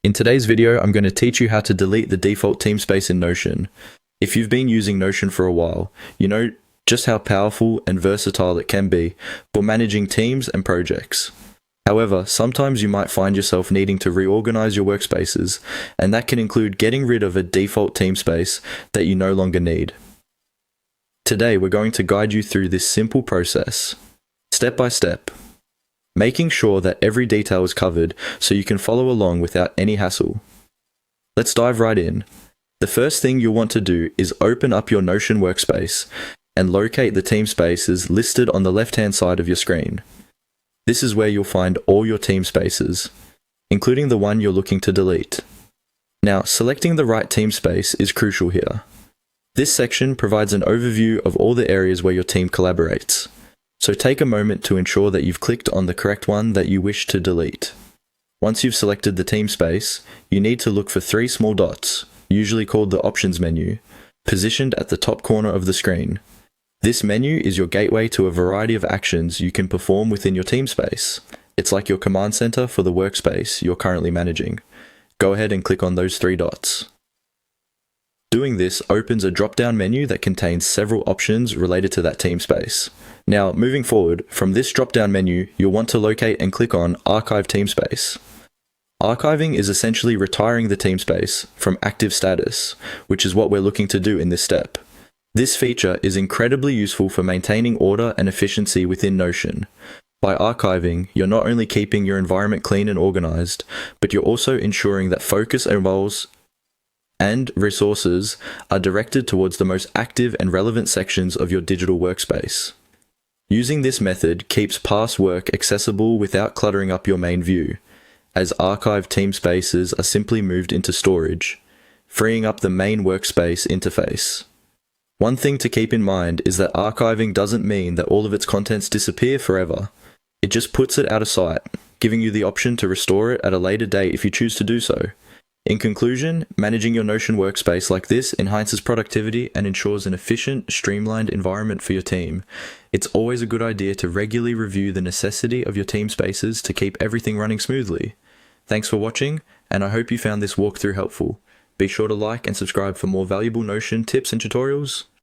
In today's video, I'm going to teach you how to delete the default Teamspace in Notion. If you've been using Notion for a while, you know just how powerful and versatile it can be for managing teams and projects. However, sometimes you might find yourself needing to reorganize your workspaces, and that can include getting rid of a default Teamspace that you no longer need. Today, we're going to guide you through this simple process, step by step, making sure that every detail is covered so you can follow along without any hassle. Let's dive right in. The first thing you'll want to do is open up your Notion workspace and locate the Teamspaces listed on the left-hand side of your screen. This is where you'll find all your Teamspaces, including the one you're looking to delete. Now, selecting the right Teamspace is crucial here. This section provides an overview of all the areas where your team collaborates. So take a moment to ensure that you've clicked on the correct one that you wish to delete. Once you've selected the Teamspace, you need to look for three small dots, usually called the Options menu, positioned at the top corner of the screen. This menu is your gateway to a variety of actions you can perform within your Teamspace. It's like your command center for the workspace you're currently managing. Go ahead and click on those three dots. Doing this opens a drop-down menu that contains several options related to that Teamspace. Now, moving forward, from this drop-down menu, you'll want to locate and click on Archive Teamspace. Archiving is essentially retiring the Teamspace from active status, which is what we're looking to do in this step. This feature is incredibly useful for maintaining order and efficiency within Notion. By archiving, you're not only keeping your environment clean and organized, but you're also ensuring that focus and roles and resources are directed towards the most active and relevant sections of your digital workspace. Using this method keeps past work accessible without cluttering up your main view, as archived Teamspaces are simply moved into storage, freeing up the main workspace interface. One thing to keep in mind is that archiving doesn't mean that all of its contents disappear forever. It just puts it out of sight, giving you the option to restore it at a later date if you choose to do so. In conclusion, managing your Notion workspace like this enhances productivity and ensures an efficient, streamlined environment for your team. It's always a good idea to regularly review the necessity of your Teamspaces to keep everything running smoothly. Thanks for watching, and I hope you found this walkthrough helpful. Be sure to like and subscribe for more valuable Notion tips and tutorials.